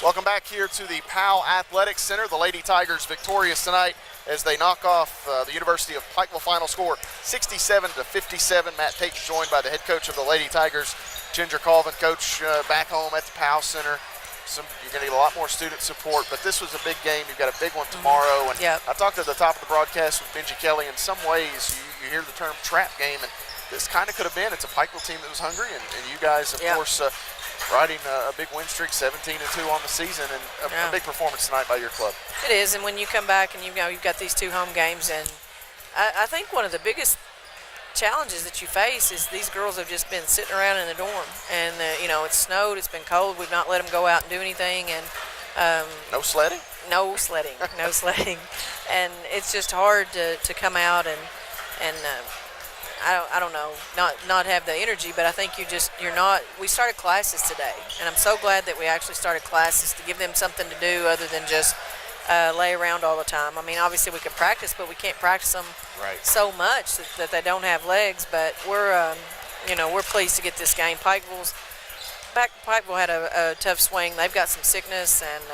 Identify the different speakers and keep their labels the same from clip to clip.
Speaker 1: Welcome back here to the Powell Athletic Center. The Lady Tigers victorious tonight as they knock off the University of Pikeville. Final score 67-57. Matt Payton joined by the head coach of the Lady Tigers, Ginger Colvin. Coach, back home at the Powell Center. You're going to get a lot more student support, but this was a big game. You've got a big one tomorrow. And
Speaker 2: yep.
Speaker 1: I talked at the top of the broadcast with Benji Kelly. In some ways, you hear the term trap game, and this kind of could have been. It's a Pikeville team that was hungry, and you guys, of course, riding a big win streak, 17-2 on the season, and a big performance tonight by your club.
Speaker 2: It is, and when you come back and you've got these two home games, and I think one of the biggest challenges that you face is these girls have just been sitting around in the dorm, and it's snowed, it's been cold, we've not let them go out and do anything, and
Speaker 1: no sledding,
Speaker 2: no sledding, and it's just hard to come out and I don't know, not have the energy, but I think you're not. We started classes today, and I'm so glad that we actually started classes to give them something to do other than just lay around all the time. I mean, obviously we can practice, but we can't practice them so much that they don't have legs. But we're pleased to get this game. Pikeville had a tough swing. They've got some sickness, and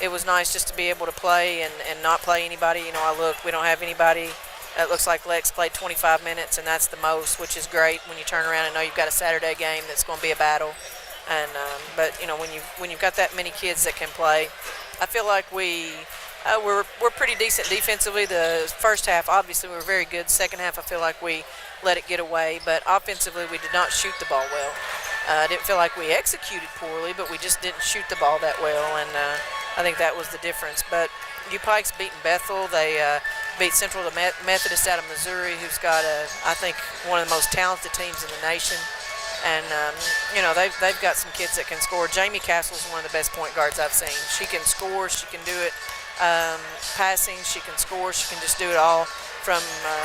Speaker 2: it was nice just to be able to play and not play anybody. We don't have anybody. It looks like Lex played 25 minutes, and that's the most, which is great when you turn around and know you've got a Saturday game that's going to be a battle. And but when you've got that many kids that can play, I feel like we're pretty decent defensively. The first half, obviously, we were very good. Second half, I feel like we let it get away. But offensively, we did not shoot the ball well. I didn't feel like we executed poorly, but we just didn't shoot the ball that well, and I think that was the difference. But UPIKE's beaten Bethel. They beat Central Methodist out of Missouri, who's got I think one of the most talented teams in the nation. And they've got some kids that can score. Jamie Castle's one of the best point guards I've seen. She can score. She can do it passing. She can score. She can just do it all from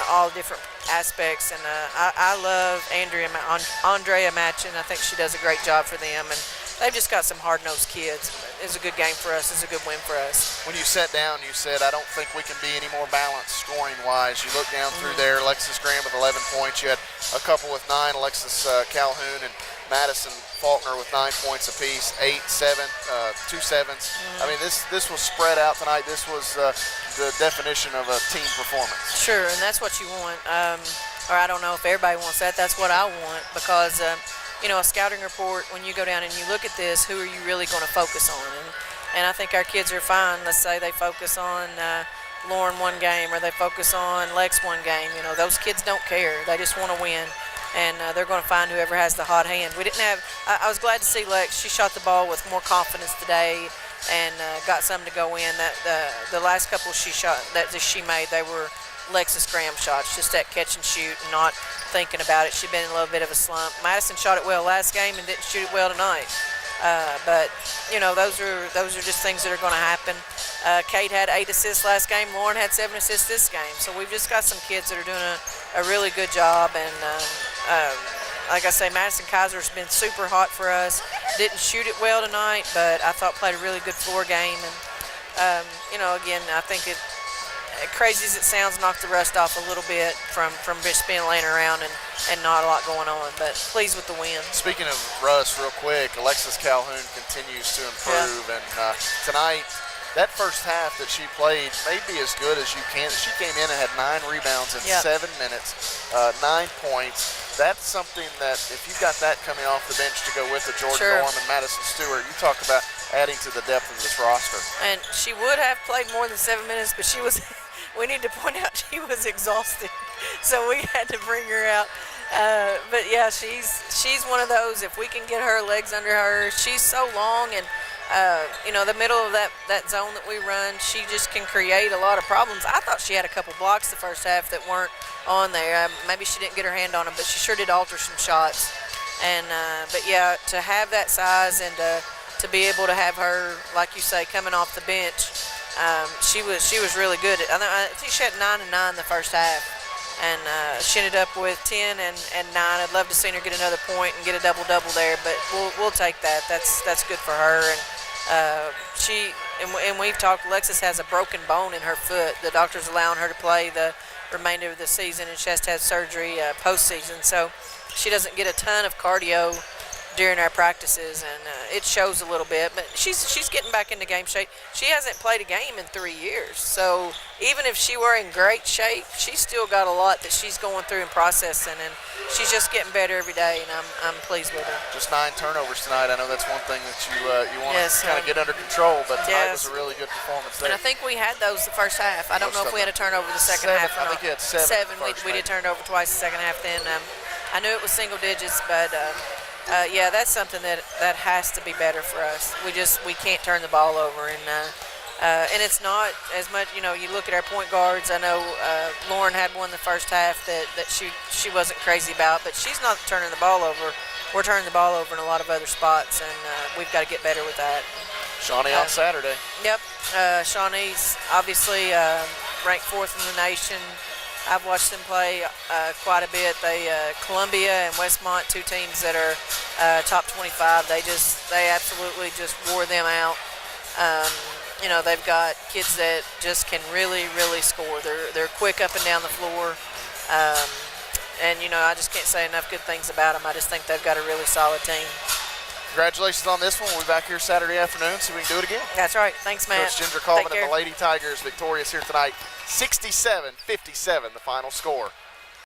Speaker 2: all different aspects. And I love Andrea Matchin. I think she does a great job for them. And they've just got some hard-nosed kids. It's a good game for us. It's a good win for us.
Speaker 1: When you sat down, you said, I don't think we can be any more balanced scoring-wise. You look down through there, Alexis Graham with 11 points. You had a couple with 9, Alexis Calhoun and Madison Faulkner with 9 points apiece, 8, 7, 2 sevens. I mean, this was spread out tonight. This was the definition of a team performance.
Speaker 2: Sure, and that's what you want. Or I don't know if everybody wants that. That's what I want because a scouting report, when you go down and you look at this, who are you really going to focus on? And I think our kids are fine. Let's say they focus on Lauren one game or they focus on Lex one game. Those kids don't care. They just want to win. And they're going to find whoever has the hot hand. We didn't have I was glad to see Lex. She shot the ball with more confidence today and got something to go in. That the last couple she made, they were Alexis Graham shots, just that catch and shoot and not thinking about it. She'd been in a little bit of a slump. Madison shot it well last game and didn't shoot it well tonight. But those are just things that are going to happen. Kate had 8 assists last game. Lauren had 7 assists this game. So we've just got some kids that are doing a really good job. And like I say, Madison Kaiser's been super hot for us. Didn't shoot it well tonight, but I thought played a really good floor game. And again, I think it. Crazy as it sounds, knocked the rust off a little bit from just being laying around and not a lot going on, but pleased with the win.
Speaker 1: Speaking of rust, real quick, Alexis Calhoun continues to improve, and tonight, that first half that she played may be as good as you can. She came in and had 9 rebounds in 7 minutes, 9 points. That's something that if you've got that coming off the bench to go with the Jordan Norm and Madison Stewart, you talk about adding to the depth of this roster.
Speaker 2: And she would have played more than 7 minutes, but she was we need to point out she was exhausted, so we had to bring her out. But yeah, she's one of those. If we can get her legs under her, she's so long, and the middle of that zone that we run, she just can create a lot of problems. I thought she had a couple blocks the first half that weren't on there. Maybe she didn't get her hand on them, but she sure did alter some shots. And but yeah, to have that size and to be able to have her, like you say, coming off the bench. She was really good. I think she had 9 and 9 the first half, and she ended up with 10 and 9. I'd love to see her get another point and get a double there, but we'll take that. That's good for her. And we've talked. Alexis has a broken bone in her foot. The doctor's allowing her to play the remainder of the season, and she has to have surgery postseason, so she doesn't get a ton of cardio during our practices, and it shows a little bit. But she's getting back into game shape. She hasn't played a game in 3 years, so even if she were in great shape, she's still got a lot that she's going through and processing, and she's just getting better every day, and I'm pleased with her.
Speaker 1: Just 9 turnovers tonight. I know that's one thing that you want to kind of get under control, but tonight was a really good performance there.
Speaker 2: And I think we had those the first half. I don't know if we had a turnover the second half.
Speaker 1: I think you had 7.
Speaker 2: We did turn over twice the second half. Then I knew it was single digits, but yeah, that's something that has to be better for us. We can't turn the ball over, and it's not as much. You look at our point guards. I know Lauren had one the first half that she wasn't crazy about, but she's not turning the ball over. We're turning the ball over in a lot of other spots, and we've got to get better with that.
Speaker 1: Shawnee on Saturday.
Speaker 2: Yep, Shawnee's obviously ranked 4th in the nation. I've watched them play quite a bit. Columbia and Westmont, 2 teams that are top 25. They absolutely just wore them out. They've got kids that just can really, really score. They're quick up and down the floor. And I just can't say enough good things about them. I just think they've got a really solid team.
Speaker 1: Congratulations on this one. We'll be back here Saturday afternoon so we can do it again.
Speaker 2: That's right. Thanks, Matt.
Speaker 1: Coach Ginger Colvin and the Lady Tigers victorious here tonight. 67-57, the final score.